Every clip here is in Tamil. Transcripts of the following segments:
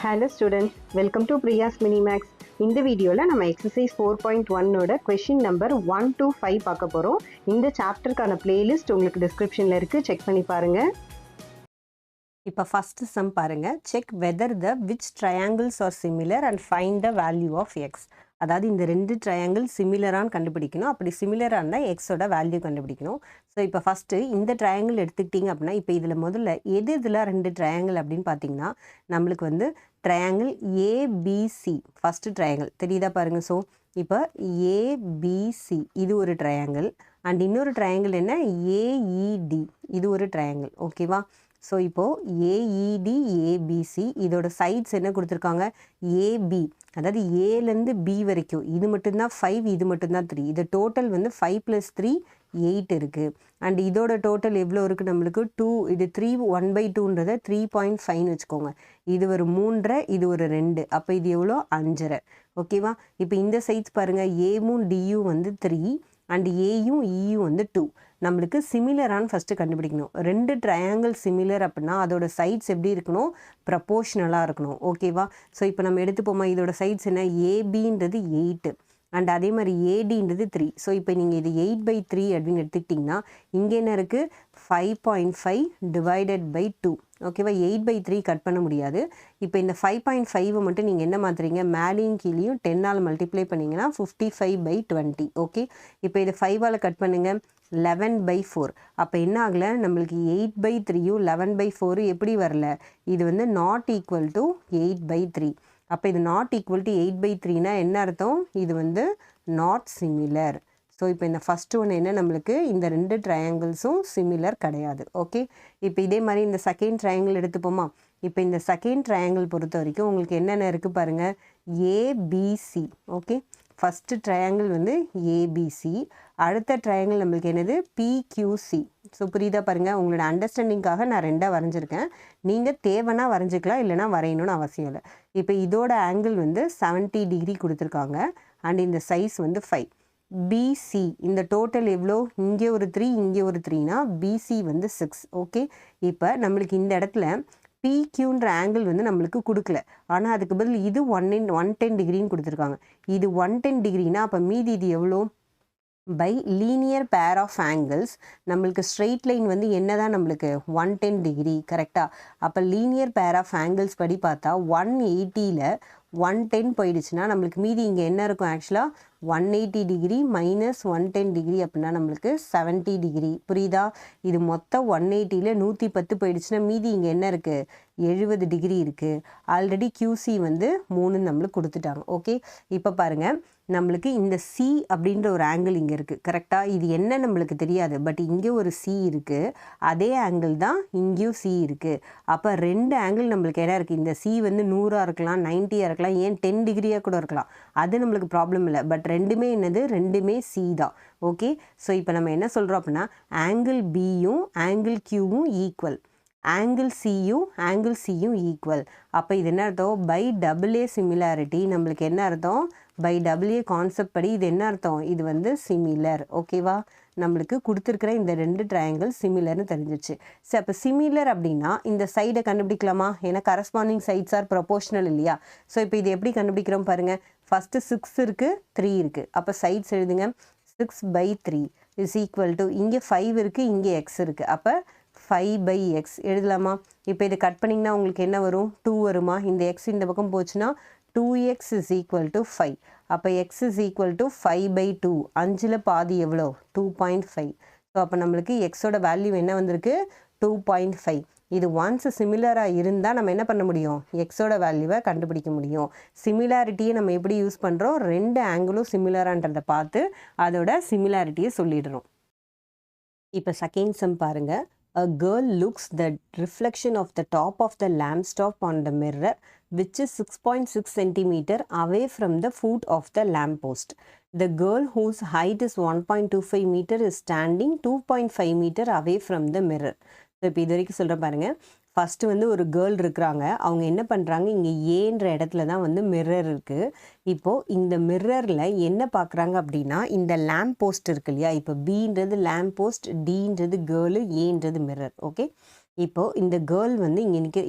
Hello students, welcome to Priya's Minimax. இந்த வீடியோவில் நம்ம எக்ஸசைஸ் 4.1ஓட கொஷின் நம்பர் 1 to 5 பார்க்க போகிறோம். இந்த சாப்டருக்கான பிளேலிஸ்ட் உங்களுக்கு டிஸ்கிரிப்ஷனில் இருக்குது, செக் பண்ணி பாருங்கள். இப்போ ஃபஸ்ட்டு சம் பாருங்கள். Check whether the which triangles are similar and find the value of X. அதாவது இந்த ரெண்டு ட்ரையாங்கிள் சிமிலரானு கண்டுபிடிக்கணும். அப்படி சிமிலராக இருந்தால் எக்ஸோட வேல்யூ கண்டுபிடிக்கணும். ஸோ இப்போ ஃபஸ்ட்டு இந்த ட்ரையாங்கிள் எடுத்துக்கிட்டிங்க அப்படின்னா, இப்போ இதில் முதல்ல இதில் ரெண்டு ட்ரையாங்கிள் அப்படின்னு பார்த்தீங்கன்னா நம்மளுக்கு வந்து ட்ரையாங்கிள் ஏபிசி ஃபஸ்ட்டு ட்ரையாங்கிள் தெரியுதா பாருங்கள். ஸோ இப்போ ஏபிசி இது ஒரு ட்ரையாங்கிள் அண்ட் இன்னொரு ட்ரையாங்கிள் என்ன ஏஇடி இது ஒரு ட்ரையாங்கிள். ஓகேவா? ஸோ இப்போது ஏஇடி ஏபிசி இதோட சைட்ஸ் என்ன கொடுத்துருக்காங்க ஏபி, அதாவது ஏலேருந்து பி வரைக்கும் இது மட்டும்தான் 5, இது மட்டும்தான் 3. இது டோட்டல் வந்து 5 + 3 8 இருக்குது. அண்ட் இதோட டோட்டல் எவ்வளோ இருக்குது நம்மளுக்கு 2. இது 3 1/2ன்றதை 3.5ன்னு வச்சுக்கோங்க. இது ஒரு 3.5, இது ஒரு 2, அப்போ இது எவ்வளோ 5.5. ஓகேவா? இப்போ இந்த சைட்ஸ் பாருங்கள், ஏவும் டியும் வந்து 3 அண்ட் ஏயும் இயும் வந்து 2. நம்மளுக்கு சிமிலரானு ஃபஸ்ட்டு கண்டுபிடிக்கணும். ரெண்டு ட்ரையாங்கிள் சிமிலர் அப்படின்னா அதோட சைட்ஸ் எப்படி இருக்கணும், ப்ரப்போர்ஷனலாக இருக்கணும். ஓகேவா? ஸோ இப்போ நம்ம எடுத்துப்போமா, இதோட சைட்ஸ் என்ன ஏபின்றது 8 அண்ட் அதே மாதிரி ஏடின்றது 3. ஸோ இப்போ நீங்கள் இது 8/3 அப்படின்னு எடுத்துக்கிட்டிங்கன்னா இங்கே என்ன இருக்குது 5.5 ÷ 2. ஓகேவா? 8/3 கட் பண்ண முடியாது. இப்போ இந்த 5.5 மட்டும் நீங்கள் என்ன மாற்றுறீங்க, மேலேயும் கீழேயும் 10ஆல் மல்டிப்ளை பண்ணிங்கன்னா 55/20. ஓகே, இப்போ இதை 5ஆல் கட் பண்ணுங்கள் 11/4. அப்போ என்ன ஆகலை நம்மளுக்கு 8/3யும் 11/4 எப்படி வரல, இது வந்து நாட் ஈக்குவல் டு 8/3. அப்போ இது நாட் ஈக்குவல் டு 8/3னா என்ன அர்த்தம், இது வந்து நாட் சிமிலர். ஸோ இப்போ இந்த ஃபஸ்ட்டு ஒன்று என்ன, நம்மளுக்கு இந்த ரெண்டு ட்ரையாங்கிள்ஸும் சிமிலர் கிடையாது. ஓகே, இப்போ இதே மாதிரி இந்த செகண்ட் ட்ரையாங்கிள் எடுத்துப்போமா. இப்போ இந்த செகண்ட் ட்ரையாங்கிள் பொறுத்த வரைக்கும் உங்களுக்கு என்னென்ன இருக்குது பாருங்கள், ஏபிசி. ஓகே, ஃபஸ்ட்டு ட்ரையாங்கிள் வந்து ஏபிசி, அடுத்த ட்ரையாங்கிள் நம்மளுக்கு என்னது பிக்யூசி. ஸோ புரியுதா பாருங்கள், உங்களோட அண்டர்ஸ்டாண்டிங்காக நான் ரெண்டாக வரைஞ்சிருக்கேன். நீங்கள் தேவைன்னா வரைஞ்சிக்கலாம், இல்லைனா வரையணும்னு அவசியம் இல்லை. இப்போ இதோட ஆங்கிள் வந்து 70 டிகிரி கொடுத்துருக்காங்க அண்ட் இந்த சைஸ் வந்து 5. பிசி இந்த டோட்டல் எவ்வளோ, இங்கே ஒரு 3 இங்கே ஒரு 3னா பிசி வந்து 6. ஓகே, இப்போ நம்மளுக்கு இந்த இடத்துல பிக்யூன்ற ஆங்கிள் வந்து நம்மளுக்கு கொடுக்கல, ஆனால் அதுக்கு பதில் இது 110 டிகிரின்னு கொடுத்துருக்காங்க. இது 110 டிகிரினா அப்போ மீதி இது எவ்வளோ, by linear pair of angles நம்மளுக்கு ஸ்ட்ரெயிட் லைன் வந்து என்ன தான் நம்மளுக்கு 110 டிகிரி கரெக்டாக. அப்போ லீனியர் பேர் ஆஃப் ஆங்கிள்ஸ் படி பார்த்தா 180ல் 110 போயிடுச்சுன்னா நம்மளுக்கு மீதி இங்கே என்ன இருக்கும், ஆக்சுவலாக 180 டிகிரி மைனஸ் 110 டிகிரி அப்படின்னா நம்மளுக்கு 70 டிகிரி. புரியுதா? இது மொத்தம் 180ல் 110 போயிடுச்சுன்னா மீதி இங்கே என்ன இருக்குது 70 டிகிரி இருக்குது. ஆல்ரெடி கியூசி வந்து 3 நம்மளுக்கு கொடுத்துட்டாங்க. ஓகே, இப்போ பாருங்கள் நம்மளுக்கு இந்த சி அப்படின்ற ஒரு ஆங்கிள் இங்கே இருக்குது கரெக்டாக. இது என்ன நம்மளுக்கு தெரியாது, பட் இங்கே ஒரு சி இருக்குது, அதே ஆங்கிள் தான் இங்கேயும் சி இருக்குது. அப்போ ரெண்டு ஆங்கிள் நம்மளுக்கு என்ன இருக்குது, இந்த சி வந்து 100ஆக இருக்கலாம், 90ஆக இருக்கலாம், ஏன் 10 டிகிரியாக கூட இருக்கலாம், அது நம்மளுக்கு ப்ராப்ளம் இல்லை. பட் ரெண்டுமே என்னது, ரெண்டுமே சி தான். ஓகே, ஸோ இப்போ நம்ம என்ன சொல்கிறோம் அப்படின்னா ஆங்கிள் பியும் ஆங்கிள் கியூவும் ஈக்குவல், ஆங்கிள் சியும் ஈக்குவல். அப்போ இது என்ன அர்த்தம், பை AA சிமிலாரிட்டி நம்மளுக்கு என்ன அர்த்தம், பை AA கான்செப்ட் படி இது என்ன அர்த்தம், இது வந்து சிமிலர். ஓகேவா? நம்மளுக்கு கொடுத்துருக்கிற இந்த ரெண்டு ட்ரையாங்கிள் சிமிலர்னு தெரிஞ்சிச்சு. சரி, அப்போ சிமிலர் அப்படின்னா இந்த சைடை கண்டுபிடிக்கலாமா, ஏன்னா கரஸ்பாண்டிங் சைட்ஸ் ஆர் ப்ரொபோர்ஷனல் இல்லையா. ஸோ இப்போ இது எப்படி கண்டுபிடிக்கிறோம் பாருங்கள், ஃபஸ்ட்டு 6 இருக்குது 3 இருக்குது, அப்போ சைட்ஸ் எழுதுங்க 6/3 இஸ் ஈக்குவல் டு இங்கே 5 இருக்குது இங்கே எக்ஸ் இருக்குது, அப்போ 5/x எழுதலாமா. இப்போ இதை கட் பண்ணிங்கன்னா உங்களுக்கு என்ன வரும், 2 வருமா, இந்த எக்ஸ் இந்த பக்கம் போச்சுன்னா 2x இஸ் ஈக்குவல் டு 5. அப்போ எக்ஸ் இஸ் ஈக்குவல் டு 5/2, 5ல் பாதி எவ்வளோ 2.5. ஸோ அப்போ நம்மளுக்கு எக்ஸோட வேல்யூ என்ன வந்திருக்கு 2.5. இது ஒன்ஸ் சிமிலராக இருந்தால் நம்ம என்ன பண்ண முடியும், எக்ஸோட வேல்யூவை கண்டுபிடிக்க முடியும். சிமிலாரிட்டியை நம்ம எப்படி யூஸ் பண்ணுறோம், ரெண்டு ஆங்கிளும் சிமிலரான்றதை பார்த்து அதோட சிமிலாரிட்டியை சொல்லிடுறோம். இப்போ செகண்ட் சம் பாருங்கள். A girl looks the reflection of the top of the lampstop on the mirror which is 6.6 cm away from the foot of the lamppost. The girl whose height is 1.25 meter is standing 2.5 meter away from the mirror. So இப்போ இது வரைக்கும் சொல்கிற பாருங்கள். ஃபஸ்ட்டு வந்து ஒரு கேர்ள் இருக்கிறாங்க, அவங்க என்ன பண்ணுறாங்க, இங்கே ஏன்ற இடத்துல தான் வந்து மிரர் இருக்குது. இப்போது இந்த மிரரில் என்ன பார்க்குறாங்க அப்படின்னா இந்த லேம்ப் போஸ்ட் இருக்கு இல்லையா, இப்போ பின்றது லேம்ப் போஸ்ட், டின்றது கேர்ளு, ஏன்றது மிரர். ஓகே, இப்போது இந்த கேர்ள் வந்து இங்கே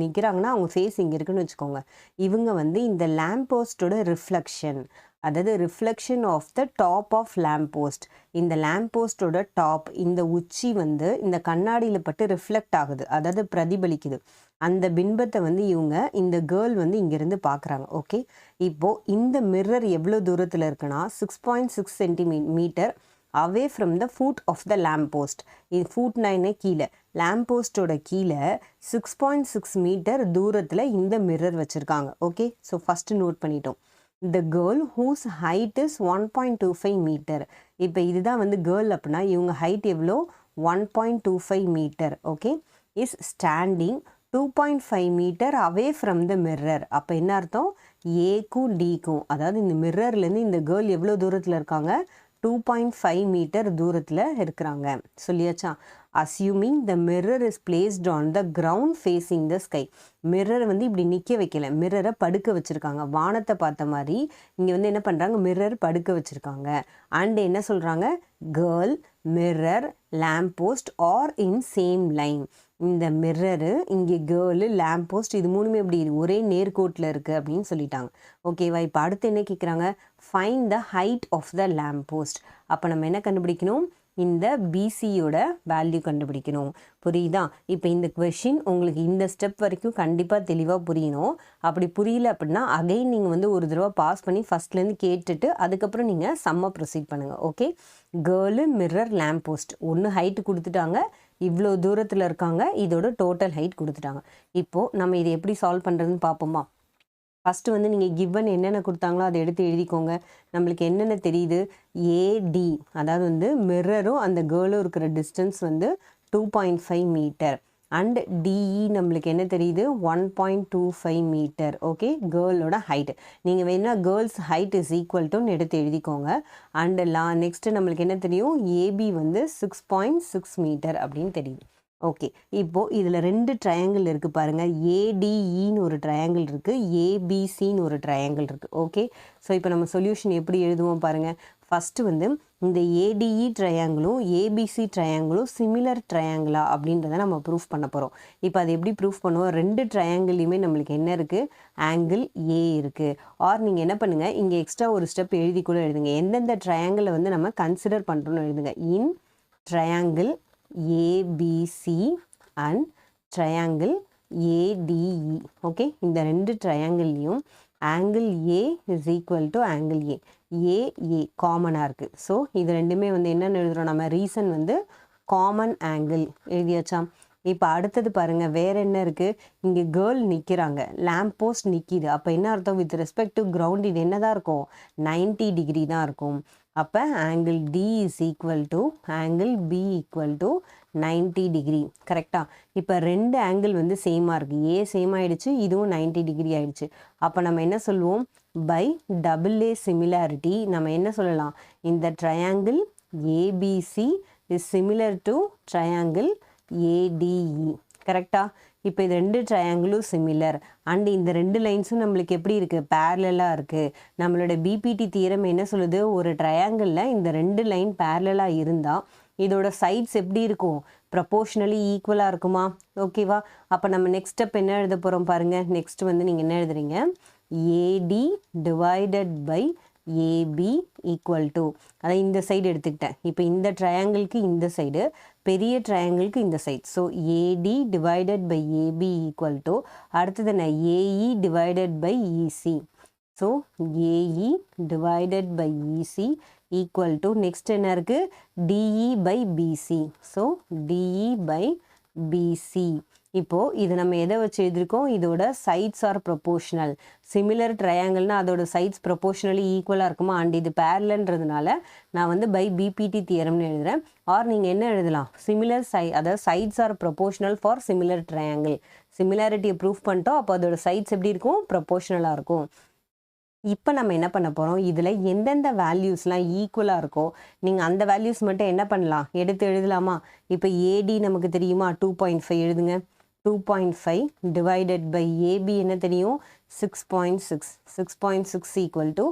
நிற்கிறாங்கன்னா அவங்க ஃபேஸ் இங்கே இருக்குன்னு வச்சுக்கோங்க. இவங்க வந்து இந்த லேம்ப் போஸ்ட்டோட ரிஃப்ளெக்ஷன், அதாவது reflection of the top of lamp post. இந்த லேம்ப் போஸ்ட்டோட டாப், இந்த உச்சி வந்து இந்த கண்ணாடியில் பட்டு ரிஃப்ளெக்ட் ஆகுது, அதாவது பிரதிபலிக்குது. அந்த பின்பத்தை வந்து இந்த கேர்ள் வந்து இங்கேருந்து பார்க்குறாங்க. ஓகே, இப்போது இந்த மிரர் எவ்வளோ தூரத்தில் இருக்குன்னா 6.6 centimetre away from the foot of the lamp post. இது ஃபுட் 9 கீழே, லேம்ப் போஸ்ட்டோட கீழே 6.6 மீட்டர் தூரத்தில் இந்த மிரர் வச்சுருக்காங்க. ஓகே, ஸோ ஃபஸ்ட்டு நோட் பண்ணிட்டோம். The girl whose height is 1.25 metre. இப்போ இதுதான் வந்து கேர்ள் அப்படின்னா இவங்க ஹைட் எவ்வளோ? 1.25 metre. Okay, is standing 2.5 metre away from the mirror. அப்போ என்ன அர்த்தம்? ஏக்கும் டிக்கும், அதாவது இந்த மிரர்லேருந்து இந்த கேர்ள் எவ்வளோ தூரத்தில் இருக்காங்க? 2.5 மீட்டர் தூரத்தில் இருக்கிறாங்க. சொல்லியாச்சா? Assuming the mirror is placed on the ground facing the sky. மிரரை வந்து இப்படி நிற்க வைக்கல, மிரரை படுக்க வச்சுருக்காங்க. வானத்தை பார்த்த மாதிரி இங்கே வந்து என்ன பண்ணுறாங்க? மிரர் படுக்க வச்சுருக்காங்க. அண்ட் என்ன சொல்கிறாங்க? Girl, mirror, lamp post are in same line. இந்த மிரரு, இங்கே கேர்ளு, லேம்ப் போஸ்ட், இது மூணுமே எப்படி ஒரே நேர்கோட்டில் இருக்குது அப்படின்னு சொல்லிட்டாங்க. ஓகேவா? இப்போ அடுத்து என்ன கேட்குறாங்க? Find the height of the lamp post. அப்போ நம்ம என்ன கண்டுபிடிக்கணும்? இந்த பிசியோட வேல்யூ கண்டுபிடிக்கணும். புரியுதா? இப்போ இந்த கொஷின் உங்களுக்கு இந்த ஸ்டெப் வரைக்கும் கண்டிப்பாக தெளிவாக புரியணும். அப்படி புரியல அப்படின்னா அகைன் நீங்கள் வந்து ஒரு தடவை பாஸ் பண்ணி ஃபஸ்ட்லேருந்து கேட்டுட்டு அதுக்கப்புறம் நீங்கள் சம்மை ப்ரொசீட் பண்ணுங்கள். Okay, girl, mirror, lamp post ஒன்று ஹைட்டு கொடுத்துட்டாங்க, இவ்வளோ தூரத்தில் இருக்காங்க, இதோட டோட்டல் ஹைட் கொடுத்துட்டாங்க. இப்போது நம்ம இதை எப்படி சால்வ் பண்ணுறதுன்னு பார்ப்போமா? ஃபஸ்ட்டு வந்து நீங்கள் கிவன் என்னென்ன கொடுத்தாங்களோ அதை எடுத்து எழுதிக்கோங்க. நம்மளுக்கு என்னென்ன தெரியுது? ஏடி, அதாவது வந்து மிரரும் அந்த கேர்ளும் இருக்கிற டிஸ்டன்ஸ் வந்து 2.5 மீட்டர். அண்ட் டிஇ நம்மளுக்கு என்ன தெரியுது? 1.25 மீட்டர். Okay, கேர்ளோட height. நீங்கள் வேணால் கேர்ள்ஸ் ஹைட் இஸ் ஈக்குவல் டுன்னு எடுத்து எழுதிக்கோங்க. அண்டு நெக்ஸ்ட்டு நம்மளுக்கு என்ன தெரியும்? ஏபி வந்து 6.6 மீட்டர் அப்படின்னு தெரியுது. ஓகே, இப்போது இதில் 2 ட்ரையாங்கிள் இருக்குது பாருங்கள். ஏடிஇன்னு ஒரு ட்ரையாங்கிள் இருக்குது, ஏபிசின்னு ஒரு ட்ரையாங்கிள் இருக்குது. ஓகே, ஸோ இப்போ நம்ம சொல்யூஷன் எப்படி எழுதுவோம் பாருங்கள். ஃபஸ்ட்டு வந்து இந்த ஏடிஇ ட்ரையாங்கிளும் ஏபிசி ட்ரையாங்கிளும் சிமிலர் ட்ரையாங்கிளா அப்படின்றத நம்ம ப்ரூஃப் பண்ண போகிறோம். இப்போ அது எப்படி ப்ரூஃப் பண்ணுவோம்? 2 ட்ரையாங்கிள்லையுமே நம்மளுக்கு என்ன இருக்குது? ஆங்கிள் ஏ இருக்குது. ஆர் நீங்கள் என்ன பண்ணுங்கள், இங்கே எக்ஸ்ட்ரா ஒரு ஸ்டெப் எழுதி கூட எழுதுங்க. எந்தெந்த ட்ரையாங்கிளை வந்து நம்ம கன்சிடர் பண்ணுறோன்னு எழுதுங்க. In triangle ABC and triangle ADE. Okay, இந்த 2 ட்ரையாங்கிள்லையும் angle A is equal to angle A. A காமனாக இருக்குது. ஸோ இது ரெண்டுமே வந்து என்னென்னு எழுதுகிறோம் நம்ம? ரீசன் வந்து காமன் ஆங்கிள் எழுதியாச்சா? இப்போ அடுத்தது பாருங்கள், வேறு என்ன இருக்குது? இங்கே கேர்ள் நிற்கிறாங்க, லேம்ப் போஸ்ட் நிற்கிது. அப்போ என்ன அர்த்தம்? வித் ரெஸ்பெக்ட் டு கிரவுண்ட் இது என்ன தான் இருக்கும்? 90 டிகிரி தான் இருக்கும். அப்போ angle D is equal to angle B equal to 90 degree. கரெக்டாக? இப்போ 2 ஆங்கிள் வந்து சேமாக இருக்குது. ஏ சேம் ஆகிடுச்சு, இதுவும் 90 டிகிரி ஆகிடுச்சு. அப்போ நம்ம என்ன சொல்லுவோம்? பை டபுள் ஏ சிமிலாரிட்டி நம்ம என்ன சொல்லலாம்? இந்த triangle ABC is similar to triangle ADE. கரெக்டாக? இப்போ இது 2 ட்ரையாங்கிளும் சிமிலர். அண்ட் இந்த 2 லைன்ஸும் நம்மளுக்கு எப்படி இருக்குது? பேரலாக இருக்குது. நம்மளோட பிபிடி தியரம் என்ன சொல்லுது? ஒரு ட்ரையாங்கிளில் இந்த 2 லைன் பேரலாக இருந்தால் இதோட சைட்ஸ் எப்படி இருக்கும்? ப்ரப்போர்ஷனலி ஈக்குவலாக இருக்குமா? ஓகேவா? அப்போ நம்ம நெக்ஸ்ட் ஸ்டெப் என்ன எழுத போகிறோம் பாருங்கள். நெக்ஸ்ட் வந்து நீங்கள் என்ன எழுதுறீங்க? AD divided by AB equal to, அதை இந்த சைடு எடுத்துக்கிட்டேன். இப்போ இந்த ட்ரையாங்கிளுக்கு இந்த சைடு, பெரிய ட்ரையாங்கிளுக்கு இந்த side. So AD divided by AB equal to, அடுத்தது என்ன? AE divided by EC. So AE divided by EC equal to, next என்ன இருக்குது? DE by BC. So DE by BC. இப்போது இது நம்ம எதை வச்சு எழுதியிருக்கோம்? இதோட சைட்ஸ் ஆர் ப்ரொபோஷனல். சிமிலர் ட்ரையாங்கிள்னால் அதோட சைட்ஸ் ப்ரொபோஷனலி ஈக்குவலாக இருக்குமா? அண்ட் இது பேரலன்றதுனால நான் வந்து பை பிபிடி தியரம்னு எழுதுகிறேன். ஆர் நீங்கள் என்ன எழுதலாம்? சிமிலர் அதாவது sides are proportional for similar triangle. சிமிலாரிட்டியை ப்ரூஃப் பண்ணிட்டோம். அப்போ அதோட சைட்ஸ் எப்படி இருக்கும்? ப்ரொபோஷனலாக இருக்கும். இப்போ நம்ம என்ன பண்ண போகிறோம்? இதில் எந்தெந்த வேல்யூஸ்லாம் ஈக்குவலாக இருக்கோ நீங்கள் அந்த வேல்யூஸ் மட்டும் என்ன பண்ணலாம்? எடுத்து எழுதலாமா? இப்போ ஏடி நமக்கு தெரியுமா? 2.5 எழுதுங்க. 2.5 divided by AB என்ன தெரியும் 6.6 6.6 equal to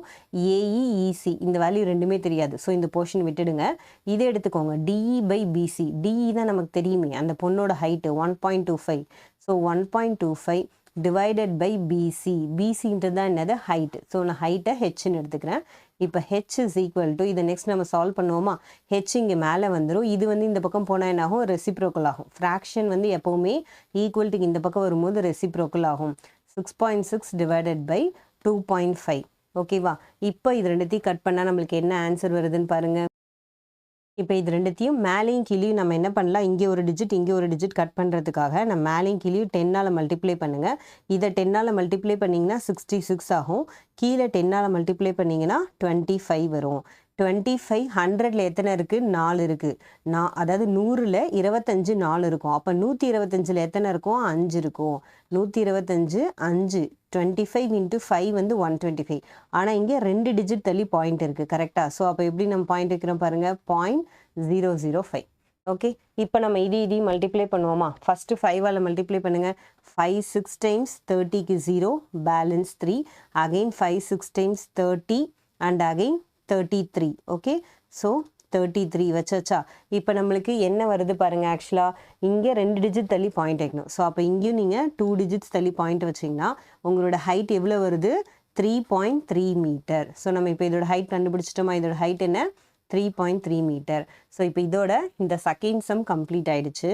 AE EC இந்த வேல்யூ ரெண்டுமே தெரியாது ஸோ இந்த போர்ஷன் விட்டுடுங்க இதை எடுத்துக்கோங்க DE by BC DE தான் நமக்கு தெரியுமே அந்த பொண்ணோட height 1.25 so 1.25 divided by BC BCன்றது தான் என்னது ஹைட் ஸோ நான் ஹைட்டை ஹெச்ன்னு எடுத்துக்கிறேன் இப்போ h is equal to இதை நெக்ஸ்ட் நம்ம சால்வ் பண்ணுவோமா h இங்கே மேலே வந்துடும் இது வந்து இந்த பக்கம் போனால் என்ன ஆகும் ரெசிப்ரோக்கல் ஆகும் ஃப்ராக்ஷன் வந்து எப்போவுமே ஈக்குவல்ட்டுக்கு இந்த பக்கம் வரும்போது ரெசிப்ரோக்கல் ஆகும் 6.6 divided by 2.5 ஓகேவா இப்போ இது ரெண்டுத்தையும் கட் பண்ணால் நம்மளுக்கு என்ன ஆன்சர் வருதுன்னு பாருங்கள் இப்போ இது ரெண்டுத்தையும் மேலேயும் கீழேயும் நம்ம என்ன பண்ணலாம் இங்கே ஒரு டிஜிட் கட் பண்ணுறதுக்காக நம்ம மேலேயும் கீழேயும் 10ஆல் மல்டிப்ளை பண்ணுங்கள் இதை 10ஆல் மல்டிப்ளை பண்ணிங்கன்னா 66 ஆகும் கீழே 10ஆல் மல்டிப்ளை பண்ணிங்கன்னா 25 வரும் 25 100ல் எத்தனை இருக்குது 4 இருக்குது அதாவது 100ல் 25 4 இருக்கும் அப்போ 125ல் எத்தனை இருக்கும் 5 இருக்கும் 125 5 25 into 5 வந்து 125 ஆனால் இங்கே 2 டிஜிட் தள்ளி பாயிண்ட் இருக்குது கரெக்டாக ஸோ அப்போ எப்படி நம்ம பாயிண்ட் வைக்கிறோம் பாருங்கள் 0.005 ஓகே இப்போ நம்ம இதையும் மல்டிப்ளை பண்ணுவோமா ஃபஸ்ட்டு 5ஆல் மல்டிப்ளை பண்ணுங்கள் 5 6 times 30க்கு 0 balance 3 again 5 6 times 30 and again 33 okay so 33 வச்சாச்சா இப்போ நம்மளுக்கு என்ன வருது பாருங்கள் ஆக்சுவலாக இங்கே 2 டிஜிட் தள்ளி பாயிண்ட் வைக்கணும் ஸோ அப்போ இங்கேயும் நீங்கள் 2 டிஜிட்ஸ் தள்ளி பாயிண்ட் வச்சிங்கன்னா உங்களோட ஹைட் எவ்வளோ வருது 3.3 மீட்டர் ஸோ நம்ம இப்போ இதோட ஹைட் கண்டுபிடிச்சிட்டோமா இதோட ஹைட் என்ன 3.3 மீட்டர் ஸோ இப்போ இதோட இந்த செகண்ட் சம் கம்ப்ளீட் ஆயிடுச்சு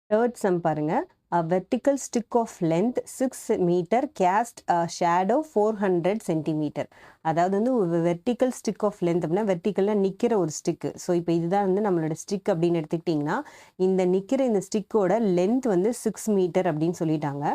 தேர்ட் சம் பாருங்கள் A vertical stick of length 6 meter cast a shadow 400 centimeter அதாவது வந்து ஒரு வெர்டிக்கல் ஸ்டிக் ஆஃப் லென்த் அப்படின்னா வெர்டிக்கலாக நிற்கிற ஒரு ஸ்டிக்கு ஸோ இப்போ இதுதான் வந்து நம்மளோட ஸ்டிக் அப்படின்னு எடுத்துக்கிட்டிங்கன்னா இந்த நிற்கிற இந்த ஸ்டிக்கோட லென்த் வந்து 6 மீட்டர் அப்படின்னு சொல்லிட்டாங்க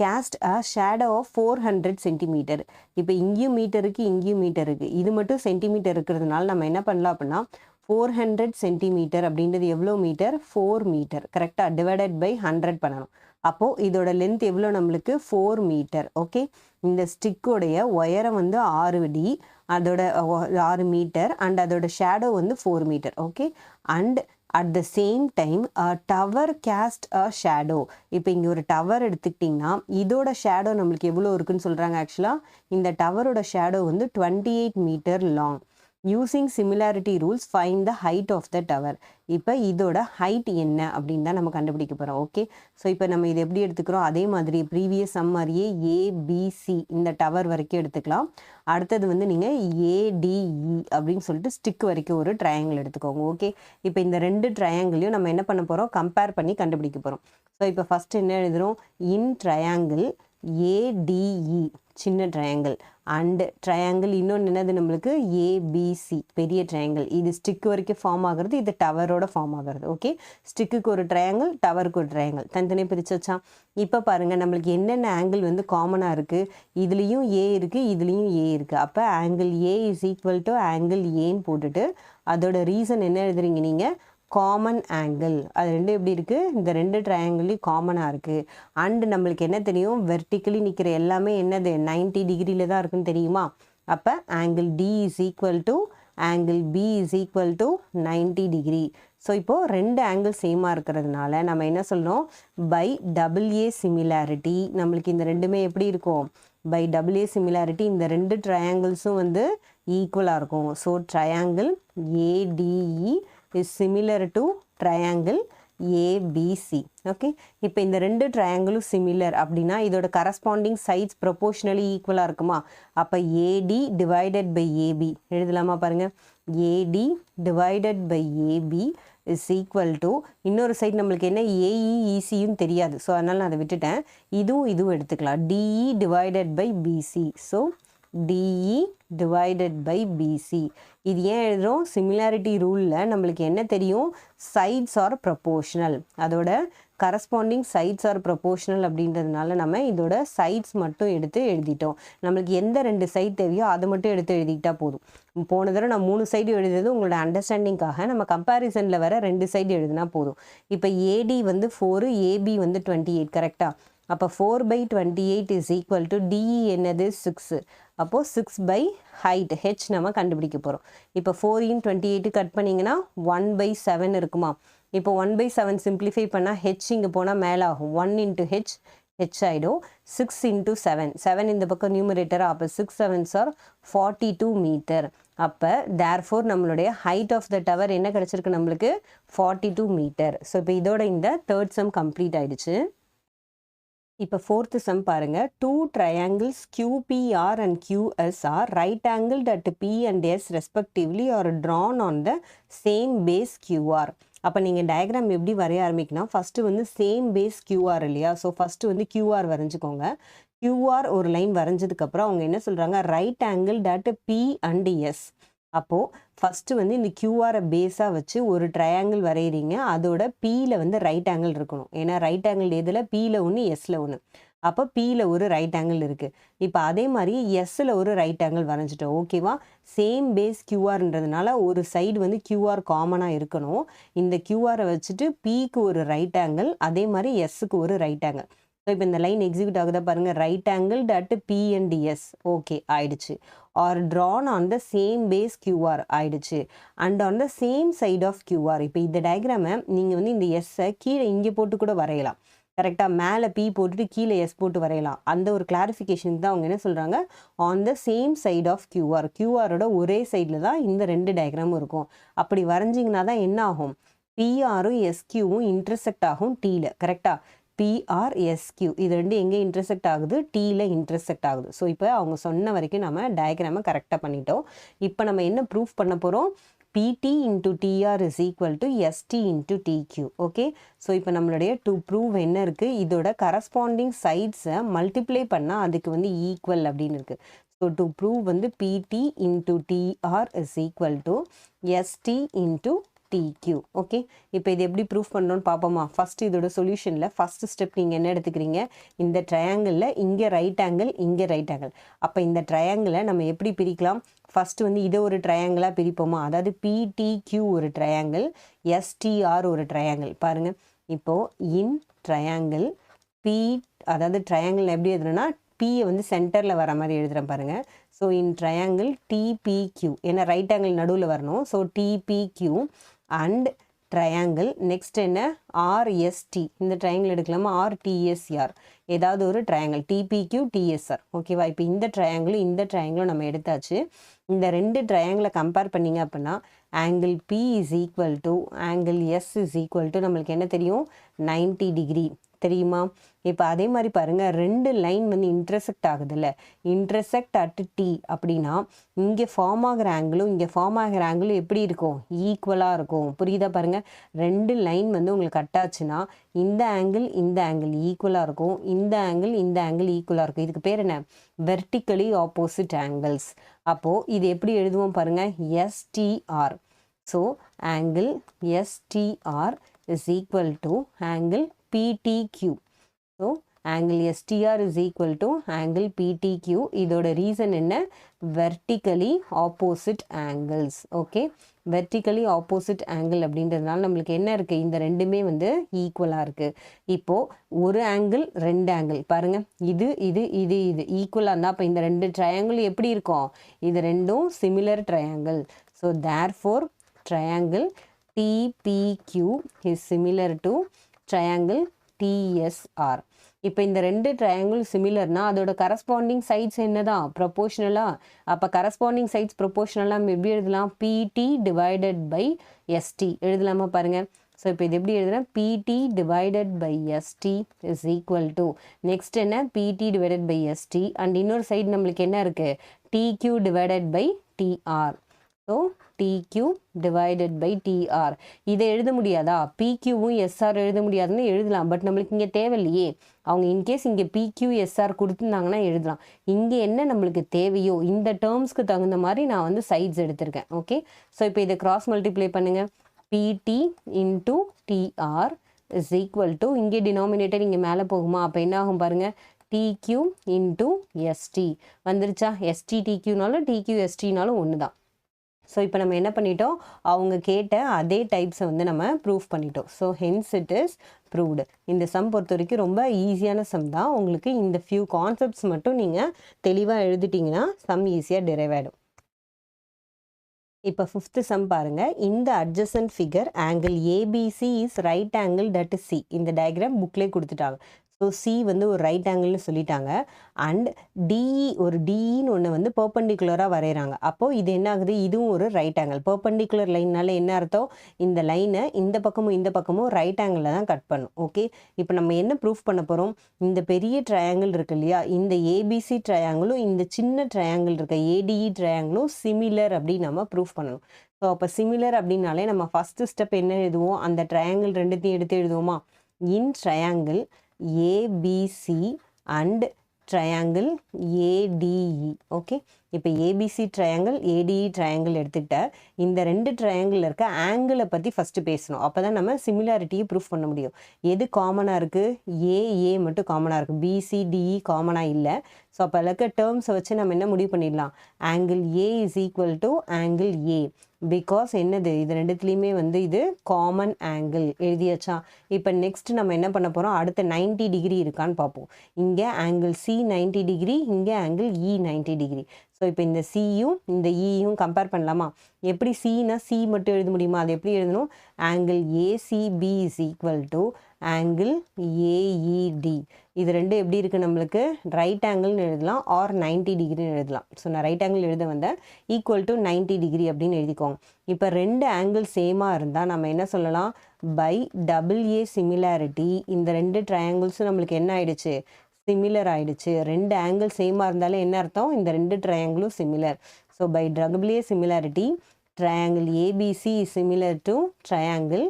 cast a shadow of 400 centimetre இப்போ இங்கேயும் மீட்டர் இருக்குது இங்கேயும் மீட்டர் இருக்குது இது மட்டும் சென்டிமீட்டர் இருக்கிறதுனால நம்ம என்ன பண்ணலாம் அப்படின்னா 400 சென்டிமீட்டர் அப்படின்றது எவ்வளோ மீட்டர் 4 மீட்டர் கரெக்டாக டிவைடட் பை 100 பண்ணணும் அப்போது இதோட லென்த் எவ்வளோ நம்மளுக்கு 4 மீட்டர் ஓகே இந்த ஸ்டிக்கோடைய உயரம் வந்து 6 அடி அதோட 6 மீட்டர் அண்ட் அதோட ஷேடோ வந்து 4 metre okay and at the same time tower cast a shadow இப்போ இங்கே ஒரு டவர் எடுத்துக்கிட்டிங்கன்னா இதோட ஷேடோ நம்மளுக்கு எவ்வளோ இருக்குன்னு சொல்கிறாங்க ஆக்சுவலாக இந்த டவரோட ஷேடோ வந்து 28 metre long using similarity rules find the height of the tower இப்போ இதோட ஹைட் என்ன அப்படின்னு தான் நம்ம கண்டுபிடிக்க போகிறோம் ஓகே ஸோ இப்போ நம்ம இது எப்படி எடுத்துக்கிறோம் அதே மாதிரி ப்ரீவியஸ் சம் மாதிரியே ஏபிசி இந்த டவர் வரைக்கும் எடுத்துக்கலாம் அடுத்தது வந்து நீங்கள் ஏடிஇ அப்படின்னு சொல்லிட்டு ஸ்டிக் வரைக்கும் ஒரு ட்ரையாங்கிள் எடுத்துக்கோங்க ஓகே இப்போ இந்த 2 ட்ரையாங்கிளையும் நம்ம என்ன பண்ண போகிறோம் கம்பேர் பண்ணி கண்டுபிடிக்க போகிறோம் ஸோ இப்போ ஃபஸ்ட்டு என்ன எழுதுகிறோம் இன் ட்ரையாங்கிள் ஏடிஇ சின்ன ட்ரையாங்கிள் அண்ட் ட்ரையாங்கிள் இன்னொன்று என்னது நம்மளுக்கு ஏபிசி பெரிய ட்ரையாங்கிள் இது ஸ்டிக் வரைக்கும் ஃபார்ம் ஆகிறது இது டவரோட ஃபார்ம் ஆகிறது ஓகே ஸ்டிக்குக்கு ஒரு ட்ரையாங்கிள் டவருக்கு ஒரு ட்ரையாங்கிள் தனித்தனியாக பிரித்து வச்சா இப்போ பாருங்கள் நம்மளுக்கு என்னென்ன ஆங்கிள் வந்து காமனாக இருக்குது இதுலேயும் ஏ இருக்குது இதுலேயும் ஏ இருக்குது அப்போ angle A is equal to angle ஏன்னு போட்டுட்டு அதோட ரீசன் என்ன எழுதுறீங்க நீங்கள் காமன் ஆங்கிள் அது ரெண்டும் எப்படி இருக்குது இந்த 2 ட்ரையாங்கிள்லையும் காமனாக இருக்குது அண்டு நம்மளுக்கு என்ன தெரியும் வெர்டிக்கலி நிற்கிற எல்லாமே என்னது 90 டிகிரியில் தான் இருக்குன்னு தெரியுமா அப்போ angle D is equal to angle B is equal to 90 degree so இப்போது 2 ஆங்கிள் சேமாக இருக்கிறதுனால நம்ம என்ன சொல்கிறோம் பை டபுள்ஏ சிமிலாரிட்டி நம்மளுக்கு இந்த ரெண்டுமே எப்படி இருக்கும் பை டபுள்ஏ சிமிலாரிட்டி இந்த 2 ட்ரையாங்கிள்ஸும் வந்து ஈக்குவலாக இருக்கும் so triangle ADE is similar to triangle ABC okay இப்போ இந்த 2 ட்ரையாங்கிளும் சிமிலர் அப்படின்னா இதோட கரஸ்பாண்டிங் சைட்ஸ் ப்ரொபோர்ஷனலி ஈக்குவலாக இருக்குமா அப்போ ஏடி டிவைடட் பை ஏபி எழுதலாமா பாருங்கள் AD divided by AB is equal to இன்னொரு சைட் நம்மளுக்கு என்ன ஏஇஇசியும் தெரியாது ஸோ அதனால் நான் அதை விட்டுட்டேன் இதுவும் எடுத்துக்கலாம் DE divided by BC so DE divided by BC இது ஏன் எழுதுகிறோம் சிமிலாரிட்டி ரூலில் நம்மளுக்கு என்ன தெரியும் சைட்ஸ் ஆர் ப்ரொபோர்ஷனல் அதோட கரஸ்பாண்டிங் சைட்ஸ் ஆர் ப்ரொபோர்ஷனல் அப்படின்றதுனால நம்ம இதோட சைட்ஸ் மட்டும் எடுத்து எழுதிட்டோம் நம்மளுக்கு எந்த 2 சைட் தேவையோ அதை மட்டும் எடுத்து எழுதிக்கிட்டால் போதும் போன தடவை நான் 3 சைடு எழுதுறது உங்களோட அண்டர்ஸ்டாண்டிங்காக நம்ம கம்பேரிசனில் வர 2 சைடு எழுதினா போதும் இப்போ ஏடி வந்து 4 ஏபி வந்து 28 கரெக்டாக அப்போ 4/28 இஸ் ஈக்குவல் டு டிஇ என்னது 6 அப்போது 6 பை ஹைட் ஹெச் நம்ம கண்டுபிடிக்க போகிறோம் இப்போ 4 in 28 கட் பண்ணிங்கன்னா 1/7 இருக்குமா இப்போ 1/7 சிம்பிளிஃபை பண்ணால் ஹெச் இங்கே போனால் மேலே ஆகும் 1 இன்ட்டு ஹெச் ஆகிடும் 6 இன்ட்டு 7 இந்த பக்கம் நியூமரேட்டர் அப்போ 6 7s are 42 மீட்டர். அப்போ தேர்ஃபோர் நம்மளுடைய ஹைட் ஆஃப் த டவர் என்ன கிடச்சிருக்கு நம்மளுக்கு 42 மீட்டர். ஸோ இப்போ இதோட இந்த தேர்ட் சம் கம்ப்ளீட் ஆயிடுச்சு. இப்போ ஃபோர்த்து சம் பாருங்க. 2 triangles QPR and QS are right angled at P and S respectively are drawn on the same base QR. அப்போ நீங்கள் டயக்ராம் எப்படி வரைய ஆரம்பிக்கணும், ஃபஸ்ட்டு வந்து சேம் பேஸ் QR இல்லையா, ஸோ ஃபஸ்ட்டு வந்து QR வரைஞ்சிக்கோங்க. QR ஒரு லைன் வரைஞ்சதுக்கப்புறம் அவங்க என்ன சொல்கிறாங்க, right angle at P and S. அப்போது ஃபஸ்ட்டு வந்து இந்த கியூஆரை பேஸாக வச்சு ஒரு ட்ரையாங்கிள் வரைகிறீங்க, அதோட பியில் வந்து ரைட் ஆங்கிள் இருக்கணும். ஏன்னா ரைட் ஆங்கிள் எதில், பியில் ஒன்று எஸ்ஸில் ஒன்று. அப்போ பியில் ஒரு ரைட் ஆங்கிள் இருக்குது. இப்போ அதே மாதிரி எஸ்ஸில் ஒரு ரைட் ஆங்கிள் வரைஞ்சிட்டோம். ஓகேவா, சேம் பேஸ் கியூஆர்ன்றதுனால ஒரு சைடு வந்து கியூஆர் காமனாக இருக்கணும். இந்த கியூஆரை வச்சுட்டு பிக்கு ஒரு ரைட் ஆங்கிள், அதே மாதிரி எஸ்ஸுக்கு ஒரு ரைட் ஆங்கிள். ஸோ இப்போ இந்த லைன் எக்ஸிக்யூட் ஆகுதா பாருங்கள், right angle dot P and S. Okay ஆயிடுச்சு. Are drawn on the same base QR ஆயிடுச்சு. And on the same side of QR. இப்போ இந்த டயக்ராமை நீங்கள் வந்து இந்த எஸ்ஸை கீழே இங்கே போட்டு கூட வரையலாம். கரெக்டாக மேலே பி போட்டுட்டு கீழே எஸ் போட்டு வரையலாம். அந்த ஒரு கிளாரிஃபிகேஷன் தான் அவங்க என்ன சொல்கிறாங்க, on the same side of QR. கியூஆரோட ஒரே சைடில் தான் இந்த ரெண்டு டயக்ராமும் இருக்கும். அப்படி வரைஞ்சிங்கன்னா தான் என்ன ஆகும், பிஆரும் எஸ்கியூவும் இன்டர்செக்ட் ஆகும் டீயில். கரெக்டாக பிஆர்எஸ்கியூ இது ரெண்டு எங்கே இன்டர்செக்ட் ஆகுது, டீயில் இன்டர்செக்ட் ஆகுது. ஸோ இப்போ அவங்க சொன்ன வரைக்கும் நம்ம டயக்ராமை கரெக்டாக பண்ணிட்டோம். இப்போ நம்ம என்ன ப்ரூஃப் பண்ண போகிறோம், PD into DR is equal to SD into DQ. Okay, so இப்போ நம்மளுடைய டு ப்ரூவ் என்ன இருக்குது, இதோட கரஸ்பாண்டிங் சைட்ஸை மல்டிப்ளை பண்ணால் அதுக்கு வந்து ஈக்குவல் அப்படின்னு இருக்குது. ஸோ டு ப்ரூவ் வந்து PD into DR is equal to SD into DQ. Okay, இப்போ இது எப்படி ப்ரூஃப் பண்ணணும்னு பார்ப்போமா. ஃபஸ்ட்டு இதோட சொல்யூஷனில் ஃபஸ்ட்டு ஸ்டெப் நீங்கள் என்ன எடுத்துக்கிறீங்க, இந்த ட்ரையாங்கிளில் இங்கே ரைட் ஆங்கிள், இங்கே ரைட் ஆங்கிள். அப்போ இந்த ட்ரையாங்கிளை நம்ம எப்படி பிரிக்கலாம், ஃபஸ்ட்டு வந்து இதை ஒரு ட்ரையாங்கிளாக பிரிப்போமா. அதாவது பிடிக்யூ ஒரு ட்ரையாங்கிள், எஸ்டிஆர் ஒரு ட்ரையாங்கிள். பாருங்கள், இப்போது இன் ட்ரையாங்கிள் பி, அதாவது ட்ரையாங்கிள் எப்படி எழுதுறேன்னா பியை வந்து சென்டரில் வர மாதிரி எழுதுகிறேன் பாருங்கள். ஸோ இன் ட்ரையாங்கிள் டிபிக்யூ, ஏன்னா ரைட் ஆங்கிள் நடுவில் வரணும். ஸோ டிபிக்யூ அண்ட் ட்ரையாங்கிள் நெக்ஸ்ட் என்ன ஆர்எஸ்டி, இந்த ட்ரையாங்கிள் எடுக்கலாமா, ஆர்டிஎஸ்ஆர், ஏதாவது ஒரு ட்ரையாங்கிள் டிபிக்யூ டிஎஸ்ஆர். ஓகேவா, இப்போ இந்த ட்ரையாங்கிளும் இந்த ட்ரையாங்கிளும் நம்ம எடுத்தாச்சு. இந்த ரெண்டு ட்ரையாங்கிளை கம்பேர் பண்ணிங்க அப்படின்னா angle B is equal to angle S is equal to நம்மளுக்கு என்ன தெரியும், 90 டிகிரி தெரியுமா. இப்போ அதே மாதிரி பாருங்கள், ரெண்டு லைன் வந்து இன்டர்செக்ட் ஆகுதுல்ல, இன்டர்செக்ட் அட் டி அப்படின்னா இங்கே ஃபார்ம் ஆகிற ஆங்கிளும் இங்கே ஃபார்ம் ஆகிற ஆங்கிளும் எப்படி இருக்கும், ஈக்குவலாக இருக்கும். புரியுதா பாருங்கள், ரெண்டு லைன் வந்து உங்களுக்கு கட் ஆச்சுன்னா இந்த ஆங்கிள் ஈக்குவலாக இருக்கும், இந்த ஆங்கிள் ஈக்குவலாக இருக்கும். இதுக்கு பேர் என்ன, வெர்டிக்கலி ஆப்போசிட் ஆங்கிள்ஸ். அப்போது இது எப்படி எழுதுவோம் பாருங்கள், STR. So angle STR is equal to angle PTQ. So angle STR is equal to angle PTQ. இதோட ரீசன் என்ன, vertically opposite angles. Okay, vertically opposite angle அப்படின்றதுனால நம்மளுக்கு என்ன இருக்குது, இந்த ரெண்டுமே வந்து ஈக்குவலாக இருக்குது. இப்போது ஒரு ஆங்கிள் ரெண்டு ஆங்கிள் பாருங்கள், இது இது இது இது ஈக்குவலாக இருந்தால் அப்போ இந்த ரெண்டு ட்ரையாங்கிள் எப்படி இருக்கும், இது ரெண்டும் similar triangle. So therefore triangle TPQ is similar to triangle TSR. இப்போ இந்த ரெண்டு ட்ரையாங்கிள் சிமிலர்னா அதோட கரஸ்பாண்டிங் சைட்ஸ் என்ன தான், ப்ரொபோஷனலாக. அப்போ கரஸ்பாண்டிங் சைட்ஸ் ப்ரொபோஷனலாக நம்ம எப்படி எழுதலாம், பிடி டிவைடட் பை எஸ்டி எழுதலாமா பாருங்கள். ஸோ இப்போ இது எப்படி எழுதுனா, PD divided by SD is equal to next என்ன, PD divided by SD and இன்னொரு சைடு நம்மளுக்கு என்ன இருக்குது, DQ divided by DR. So DQ divided by DR. இதை எழுத முடியாதா, பிக்யூவும் எஸ்ஆர் எழுத முடியாதுன்னு எழுதலாம். பட் நம்மளுக்கு இங்கே தேவையில்லையே, அவங்க இன்கேஸ் இங்கே பிக்யூ எஸ்ஆர் கொடுத்துருந்தாங்கன்னா எழுதலாம். இங்கே என்ன நம்மளுக்கு தேவையோ இந்த டேர்ம்ஸ்க்கு தகுந்த மாதிரி நான் வந்து சைட்ஸ் எடுத்திருக்கேன். ஓகே, ஸோ இப்போ இதை கிராஸ் மல்டிப்ளை பண்ணுங்கள், PT into TR is equal to, இங்கே டினாமினேட்டர் இங்கே மேலே போகுமா, அப்போ என்ன ஆகும் பாருங்கள், டிக்யூ இன்டூ எஸ்டி வந்துருச்சா. எஸ்டி டிக்யூனாலும் டிக்யூ எஸ்டினாலும் ஒன்று தான். ஸோ இப்போ நம்ம என்ன பண்ணிட்டோம், அவங்க கேட்ட அதே டைப்ஸை வந்து நம்ம ப்ரூவ் பண்ணிட்டோம். So hence it is proved. இந்த சம் பொறுத்த வரைக்கும் ரொம்ப ஈஸியான சம் தான். உங்களுக்கு இந்த ஃபியூ கான்செப்ட்ஸ் மட்டும் நீங்கள் தெளிவாக எழுதிட்டிங்கன்னா சம் ஈஸியாக டிரைவ் ஆகிடும். இப்போ ஃபிஃப்த் சம் பாருங்க. இந்த adjacent figure angle ABC is right angle that is C. இந்த டயக்ராம் புக்லேயே கொடுத்துட்டாங்க. ஸோ சி வந்து ஒரு ரைட் ஆங்கிள்னு சொல்லிட்டாங்க. அண்ட் டிஇ ஒரு டிஇன்னு ஒன்று வந்து பெர்பெண்டிகுலராக வரைகிறாங்க. அப்போது இது என்ன ஆகுது, இதுவும் ஒரு ரைட் ஆங்கிள். பெர்பெண்டிகுலர் லைன்னால என்ன அர்த்தம், இந்த லைனை இந்த பக்கமும் ரைட் ஆங்கிளில் தான் கட் பண்ணும். ஓகே, இப்போ நம்ம என்ன ப்ரூஃப் பண்ண போகிறோம், இந்த பெரிய ட்ரையாங்கிள் இருக்கு இல்லையா, இந்த ஏபிசி ட்ரையாங்கிளும் இந்த சின்ன ட்ரையாங்கிள் இருக்க ஏடிஇ ட்ரையாங்கிளும் சிமிலர் அப்படின்னு நம்ம ப்ரூஃப் பண்ணணும். ஸோ அப்போ சிமிலர் அப்படின்னாலே நம்ம ஃபஸ்ட்டு ஸ்டெப் என்ன எழுதுவோம், அந்த ட்ரையாங்கிள் ரெண்டுத்தையும் எடுத்து எழுதுவோமா. In triangle ABC and triangle ADE. Okay, இப்போ ஏபிசி ட்ரையாங்கிள் ஏடிஇ ட்ரையாங்கிள் எடுத்துக்கிட்ட இந்த ரெண்டு ட்ரையாங்கிள் இருக்க ஆங்கிளை பற்றி ஃபஸ்ட்டு பேசணும். அப்போ தான் நம்ம சிமிலாரிட்டியை ப்ரூஃப் பண்ண முடியும். எது காமனாக இருக்குது, ஏ மட்டும் காமனாக இருக்குது, பிசிடிஇ காமனாக இல்லை. ஸோ அப்போ அதில் இருக்க டேர்ம்ஸை வச்சு நம்ம என்ன முடிவு பண்ணிடலாம், angle A is equal to angle A. Because என்னது, இது ரெண்டுத்துலேயுமே வந்து இது காமன் ஆங்கிள் எழுதியாச்சா. இப்போ நெக்ஸ்ட் நம்ம என்ன பண்ண போகிறோம், அடுத்த 90 டிகிரி இருக்கான்னு பார்ப்போம். இங்கே ஆங்கிள் சி 90 டிகிரி, இங்கே ஆங்கிள் இ 90 டிகிரி. ஸோ இப்போ இந்த சியும் இந்த இயும் கம்பேர் பண்ணலாமா. எப்படி சினா சி மட்டும் எழுத முடியுமா, அது எப்படி எழுதணும், angle ACP is equal to angle AED. இது ரெண்டு எப்படி இருக்குது, நம்மளுக்கு ரைட் ஆங்கிள்னு எழுதலாம் ஆர் 90 டிகிரின்னு எழுதலாம். ஸோ நான் ரைட் ஆங்கிள் எழுத வந்தேன், ஈக்குவல் டு 90 டிகிரி அப்படின்னு எழுதிக்கோங்க. இப்போ ரெண்டு ஆங்கிள் சேமாக இருந்தால் நம்ம என்ன சொல்லலாம், பை டபுள் ஏ சிமிலாரிட்டி இந்த ரெண்டு ட்ரையாங்கிள்ஸும் நம்மளுக்கு என்ன ஆயிடுச்சு, சிமிலர் ஆயிடுச்சு. ரெண்டு ஆங்கிள் சேமாக இருந்தாலே என்ன அர்த்தம், இந்த ரெண்டு ட்ரையாங்கிளும் similar. So by double A similarity triangle ABC is similar to triangle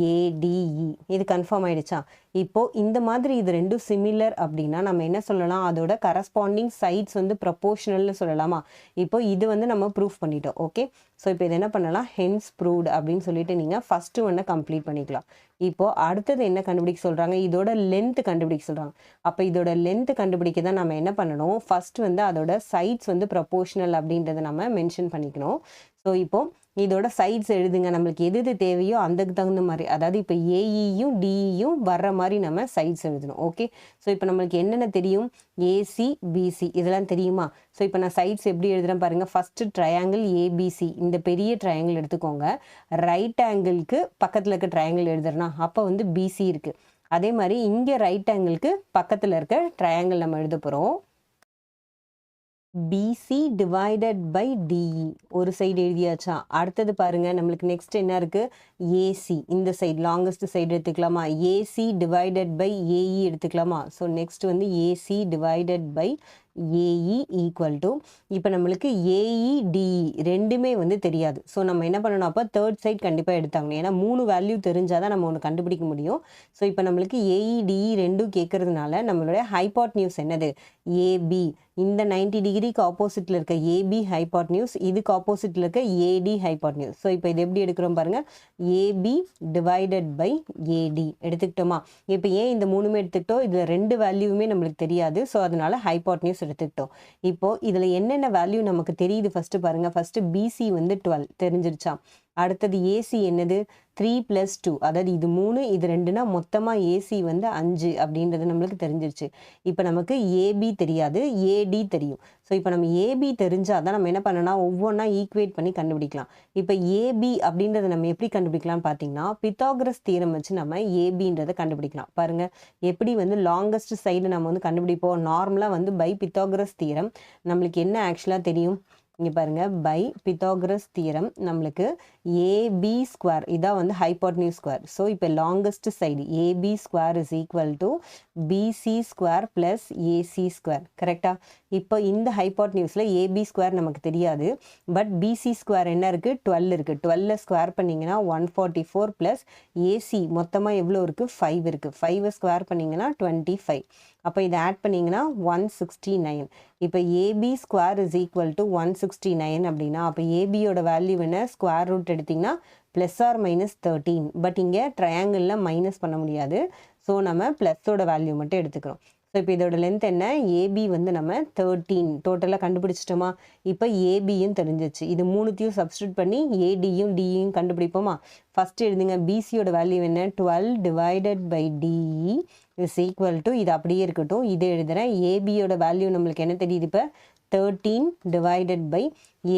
ADE. இது கன்ஃபார்ம் ஆயிடுச்சா. இப்போது இந்த மாதிரி இது ரெண்டும் சிமிலர் அப்படின்னா நம்ம என்ன சொல்லலாம், அதோட கரஸ்பாண்டிங் சைட்ஸ் வந்து ப்ரொபோர்ஷனல்னு சொல்லலாமா. இப்போ இது வந்து நம்ம ப்ரூஃப் பண்ணிட்டோம். ஓகே, ஸோ இப்போ இது என்ன பண்ணலாம், ஹென்ஸ் ப்ரூவ்டு அப்படின்னு சொல்லிட்டு நீங்கள் ஃபஸ்ட்டு ஒன்றை கம்ப்ளீட் பண்ணிக்கலாம். இப்போது அடுத்தது என்ன கண்டுபிடிக்க சொல்கிறாங்க, இதோட லென்த் கண்டுபிடிக்க சொல்கிறாங்க. அப்போ இதோட லென்த் கண்டுபிடிக்க தான் நம்ம என்ன பண்ணணும், ஃபஸ்ட்டு வந்து அதோட சைட்ஸ் வந்து ப்ரொபோர்ஷனல் அப்படின்றத நம்ம மென்ஷன் பண்ணிக்கணும். ஸோ இப்போது இதோட சைட்ஸ் எழுதுங்க, நம்மளுக்கு எது தேவையோ அதுக்கு தகுந்த மாதிரி. அதாவது இப்போ ஏஇயும் டிஇயும் வர்ற மாதிரி நம்ம சைட்ஸ் எழுதணும். ஓகே, ஸோ இப்போ நம்மளுக்கு என்னென்ன தெரியும், ஏசி பிசி இதெல்லாம் தெரியுமா. ஸோ இப்போ நான் சைட்ஸ் எப்படி எழுதுறேன் பாருங்கள். ஃபஸ்ட்டு ட்ரையாங்கிள் ஏபிசி இந்த பெரிய ட்ரையாங்கிள் எடுத்துக்கோங்க. ரைட் ஆங்கிளுக்கு பக்கத்தில் இருக்க ட்ரையாங்கிள் எழுதுறேன்னா அப்போ வந்து பிசி இருக்குது. அதே மாதிரி இங்கே ரைட் ஆங்கிளுக்கு பக்கத்தில் இருக்க ட்ரையாங்கிள் நம்ம எழுத போகிறோம். பிசி டிவைடட் பை டிஇ ஒரு சைடு எழுதியாச்சா. அடுத்தது பாருங்கள், நம்மளுக்கு நெக்ஸ்ட் என்ன இருக்குது, ஏசி இந்த சைடு லாங்கஸ்ட் சைடு எடுத்துக்கலாமா. ஏசி டிவைடட் பை ஏஇ எடுத்துக்கலாமா. ஸோ நெக்ஸ்ட் வந்து AC divided by AE equal to, இப்போ நம்மளுக்கு ஏஇ டிஇ ரெண்டுமே வந்து தெரியாது. ஸோ நம்ம என்ன பண்ணணும், அப்போ தேர்ட் சைட் கண்டிப்பாக எடுத்தாங்க. ஏன்னா 3 வேல்யூ தெரிஞ்சால் தான் நம்ம ஒன்று கண்டுபிடிக்க முடியும். ஸோ இப்போ நம்மளுக்கு ஏஇ டிஇ ரெண்டும் கேட்கறதுனால நம்மளுடைய ஹைபாட்னியூஸ் என்னது, ஏபி. இந்த 90 டிகிரிக்கு ஆப்போசிட்டில் இருக்க ஏபி ஹைபாட்னியூஸ், இதுக்கு ஆப்போசிட்டில் இருக்க ஏடி ஹைபாட்னியூஸ். ஸோ இப்போ இது எப்படி எடுக்கிறோம் பாருங்கள், ஏபி டிவைடட் பை ஏடி எடுத்துக்கிட்டோமா. இப்போ ஏன் இந்த 3மே எடுத்துக்கிட்டோம், இதில் 2 வேல்யூவுமே நம்மளுக்கு தெரியாது. ஸோ அதனால ஹைபாட்னியூஸ் எடுத்துக்கிட்டோம். இப்போது இதில் என்னென்ன வேல்யூ நமக்கு தெரியுது ஃபஸ்ட்டு பாருங்கள். ஃபஸ்ட்டு பிசி வந்து 12 தெரிஞ்சிருச்சா. அடுத்தது ஏசி என்னது 3 + 2, அதாவது இது 3 இது 2னா மொத்தமாக ஏசி வந்து 5 அப்படின்றது நம்மளுக்கு தெரிஞ்சிருச்சு. இப்போ நமக்கு ஏபி தெரியாது, ஏடி தெரியும். ஸோ இப்போ நம்ம ஏபி தெரிஞ்சால் தான் நம்ம என்ன பண்ணலாம், ஒவ்வொன்றா ஈக்குவேட் பண்ணி கண்டுபிடிக்கலாம். இப்போ ஏபி அப்படின்றத நம்ம எப்படி கண்டுபிடிக்கலாம்னு பார்த்தீங்கன்னா, பித்தாகரஸ் தியரம் வச்சு நம்ம ஏபின்றதை கண்டுபிடிக்கலாம். பாருங்கள் எப்படி வந்து லாங்கஸ்ட் சைடு நம்ம வந்து கண்டுபிடிப்போம். நார்மலாக வந்து பை பித்தாகரஸ் தியரம் நம்மளுக்கு என்ன ஆக்சுவலாக தெரியும், இங்கே பாருங்கள், பை பித்தாகரஸ் தியரம் நம்மளுக்கு ஏபி ஸ்கொயர் இதான் வந்து ஹைபாட்னியூஸ் ஸ்கொயர். ஸோ இப்போ longest side AB square is equal to BC square plus AC square. கரெக்டாக. இப்போ இந்த ஹைபாட்னியூஸில் ஏபி ஸ்கொயர் நமக்கு தெரியாது, பட் பிசி ஸ்கொயர் என்ன இருக்குது, 12 இருக்குது. 12 ஸ்கொயர் பண்ணிங்கன்னா 144 ப்ளஸ் ஏசி மொத்தமாக எவ்வளோ இருக்குது, 5 இருக்குது. 5 ஸ்கொயர் பண்ணிங்கன்னா 25. அப்போ இதை ஆட் பண்ணிங்கன்னா 169. இப்போ AB square is equal to 169 அப்படின்னா அப்போ ஏபியோட வேல்யூ என்ன, ஸ்கொயர் ரூட் எடுத்திங்கன்னா ப்ளஸ் ஆர் மைனஸ் 13. பட் இங்கே ட்ரையாங்கிளில் மைனஸ் பண்ண முடியாது. ஸோ நம்ம ப்ளஸோட வேல்யூ மட்டும் எடுத்துக்கிறோம். ஸோ இப்போ இதோட லென்த் என்ன, ஏபி வந்து நம்ம 13 டோட்டலாக கண்டுபிடிச்சிட்டோமா. இப்போ ஏபியும் தெரிஞ்சிச்சு. இது 3த்தையும் சப்ஸ்டியூட் பண்ணி ஏடியும் டியும் கண்டுபிடிப்போமா. ஃபஸ்ட்டு எழுதுங்க, பிசியோட வேல்யூ என்ன, 12 divided by DE is equal to, இது அப்படியே இருக்கட்டும், இது எழுதுகிறேன். ஏபியோட வேல்யூ நம்மளுக்கு என்ன தெரியுது, இப்போ 13 டிவைடட் பை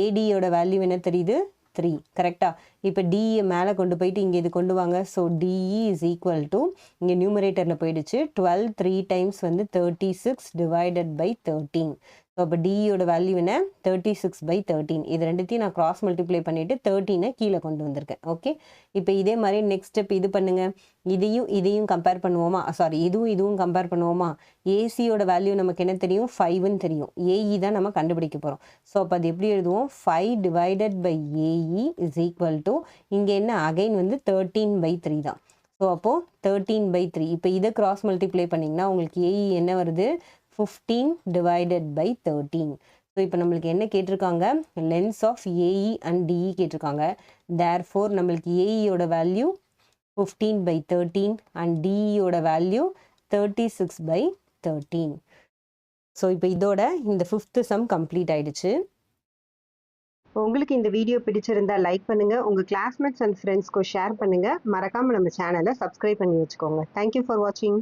ஏடியோட வேல்யூ என்ன தெரியுது, 3. கரெக்டாக? இப்போ டிஇ மேலே கொண்டு போயிட்டு இங்கே இது கொண்டு வாங்க. So DE is equal to இங்கே நியூமரேட்டரில் போயிடுச்சு 12 3 டைம்ஸ் வந்து 36 டிவைடட் பை 13. ஸோ அப்போ டிஇயோட வேல்யூ என்ன? 36/13. இது ரெண்டுத்தையும் நான் கிராஸ் மல்டிப்ளை பண்ணிவிட்டு 13 கீழே கொண்டு வந்திருக்கேன். ஓகே, இப்போ இதே மாதிரி நெக்ஸ்ட் ஸ்டெப் இது பண்ணுங்கள். இதையும் கம்பேர் பண்ணுவோமா? சாரி, இதுவும் கம்பேர் பண்ணுவோமா? ஏசியோட வேல்யூ நமக்கு என்ன தெரியும்? 5ன்னு தெரியும். ஏஇ தான் நம்ம கண்டுபிடிக்க போகிறோம். ஸோ அப்போ அது எப்படி எழுதுவோம்? 5 divided by AE is equal to இங்கே என்ன அகைன் வந்து 13/3 தான். ஸோ அப்போது 13/3. இப்போ இதை கிராஸ் மல்டிப்ளை பண்ணிங்கன்னா உங்களுக்கு ஏஇ என்ன வருது? 15 டிவைடட் பை 13. ஸோ இப்போ நம்மளுக்கு என்ன கேட்டிருக்காங்க? Lengths of AE and DE கேட்டிருக்காங்க. தேர்ஃபோர் நம்மளுக்கு ஏஇயோட வேல்யூ 15/13 அண்ட் டிஇயோட வேல்யூ 36/13. ஸோ இப்போ இதோட இந்த 5th சம் கம்ப்ளீட் ஆயிடுச்சு. உங்களுக்கு இந்த வீடியோ பிடிச்சிருந்தா லைக் பண்ணுங்க, உங்க கிளாஸ்மேட்ஸ் அண்ட் ஃப்ரெண்ட்ஸ்க்கு ஷேர் பண்ணுங்க. மறக்காம நம்ம சேனலை சப்ஸ்கிரைப் பண்ணி வச்சுக்கோங்க. தேங்க்யூ ஃபார் வாட்சிங்.